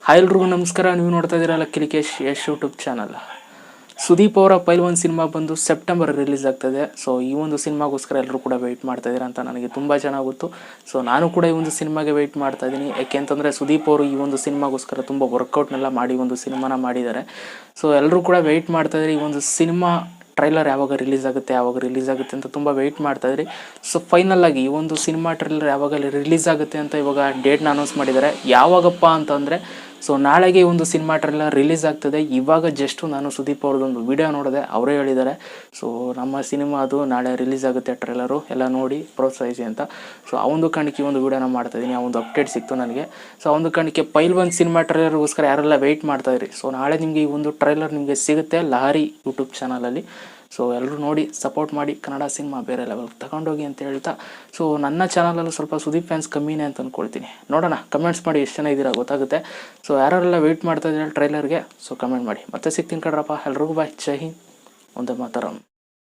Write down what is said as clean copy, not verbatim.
Hi ಎಲ್ರಿಗೂ ನಮಸ್ಕಾರ. ನೀವು ನೋಡ್ತಾ ಇದ್ದೀರಾ ಲಕ್ಕೇಶ್ ಯಶ್ ಯೂಟ್ಯೂಬ್ ಚಾನಲ್. ಸುದೀಪ್ ಅವರ ಪೈಲ್ವಾನ್ ಸಿನಿಮಾ ಬಂದು ಸೆಪ್ಟೆಂಬರ್ ರಿಲೀಸ್ ಆಗ್ತದೆ. ಸೊ ಈ ಒಂದು ಸಿನಿಮಾಗೋಸ್ಕರ ಎಲ್ಲರೂ ಕೂಡ ವೆಯ್ಟ್ ಮಾಡ್ತಾ ಇದ್ದೀರಾ ಅಂತ ನನಗೆ ತುಂಬ ಚೆನ್ನಾಗಿ ಗೊತ್ತು. ಸೊ ನಾನು ಕೂಡ ಈ ಒಂದು ಸಿನಿಮಾಗೆ ವೆಯ್ಟ್ ಮಾಡ್ತಾ ಇದ್ದೀನಿ. ಯಾಕೆಂತಂದರೆ ಸುದೀಪ್ ಅವರು ಈ ಒಂದು ಸಿನಿಮಾಗೋಸ್ಕರ ತುಂಬ ವರ್ಕೌಟ್ನೆಲ್ಲ ಮಾಡಿ ಒಂದು ಸಿನಿಮಾನ ಮಾಡಿದ್ದಾರೆ. ಸೊ ಎಲ್ಲರೂ ಕೂಡ ವೆಯ್ಟ್ ಮಾಡ್ತಾ ಇದ್ದಾರೆ ಈ ಒಂದು ಸಿನಿಮಾ ಟ್ರೈಲರ್ ಯಾವಾಗ ರಿಲೀಸ್ ಆಗುತ್ತೆ ಅಂತ ತುಂಬ ವೆಯ್ಟ್ ಮಾಡ್ತಾ ಇದ್ರಿ. ಸೊ ಫೈನಲ್ ಆಗಿ ಈ ಒಂದು ಸಿನಿಮಾ ಟ್ರೈಲರ್ ಯಾವಾಗ ರಿಲೀಸ್ ಆಗುತ್ತೆ ಅಂತ ಇವಾಗ ಡೇಟ್ನ ಅನೌನ್ಸ್ ಮಾಡಿದ್ದಾರೆ. ಯಾವಾಗಪ್ಪ ಅಂತಂದರೆ ಸೊ ನಾಳೆಗೆ ಒಂದು ಸಿನಿಮಾ ಟ್ರೈಲರ್ ರಿಲೀಸ್ ಆಗ್ತದೆ. ಇವಾಗ ಜಸ್ಟು ನಾನು ಸುದೀಪ್ ಅವ್ರದ್ದೊಂದು ವಿಡಿಯೋ ನೋಡಿದೆ, ಅವರೇ ಹೇಳಿದ್ದಾರೆ ಸೊ ನಮ್ಮ ಸಿನಿಮಾ ಅದು ನಾಳೆ ರಿಲೀಸ್ ಆಗುತ್ತೆ ಟ್ರೈಲರು, ಎಲ್ಲ ನೋಡಿ ಪ್ರೋತ್ಸಾಹಿಸಿ ಅಂತ. ಸೊ ಆ ಒಂದು ಕಾರಣಕ್ಕೆ ಈ ಒಂದು ವಿಡಿಯೋನ ಮಾಡ್ತಾಯಿದ್ದೀನಿ. ಆ ಒಂದು ಅಪ್ಡೇಟ್ ಸಿಕ್ತು ನನಗೆ. ಸೊ ಆ ಒಂದು ಕಾರಣಕ್ಕೆ ಪೈಲ್ವಾನ್ ಸಿನಿಮಾ ಟ್ರೈಲರ್ಗೋಸ್ಕರ ಯಾರೆಲ್ಲ ವೆಯ್ಟ್ ಮಾಡ್ತಾಯಿದ್ರಿ, ಸೊ ನಾಳೆ ನಿಮಗೆ ಈ ಒಂದು ಟ್ರೈಲರ್ ನಿಮಗೆ ಸಿಗುತ್ತೆ ಲಹರಿ ಯೂಟ್ಯೂಬ್ ಚಾನಲಲ್ಲಿ. ಸೊ ಎಲ್ಲರೂ ನೋಡಿ ಸಪೋರ್ಟ್ ಮಾಡಿ, ಕನ್ನಡ ಸಿನಿಮಾ ಬೇರೆ ಲೆವೆಲ್ಗೆ ತಗೊಂಡೋಗಿ ಅಂತ ಹೇಳ್ತಾ, ಸೊ ನನ್ನ ಚಾನಲಲ್ಲೂ ಸ್ವಲ್ಪ ಸುದೀಪ್ ಫ್ಯಾನ್ಸ್ ಕಮ್ಮಿನೇ ಅಂತ ಅಂದ್ಕೊಳ್ತೀನಿ. ನೋಡೋಣ, ಕಮೆಂಟ್ಸ್ ಮಾಡಿ ಎಷ್ಟು ಜನ ಇದ್ದೀರಾ ಗೊತ್ತಾಗುತ್ತೆ. ಸೊ ಯಾರೆಲ್ಲ ವೆಯ್ಟ್ ಮಾಡ್ತಾ ಇದ್ದೀರಾ ಟ್ರೈಲರ್ಗೆ, ಸೊ ಕಮೆಂಟ್ ಮಾಡಿ. ಮತ್ತೆ ಸಿಗ್ತೀನಿ ಕಡ್ರಪ್ಪ. ಎಲ್ರಿಗೂ ಬಾಯ್, ಜೈ ಹಿಂದ್, ಒಂದೇ ಮಾತರಂ.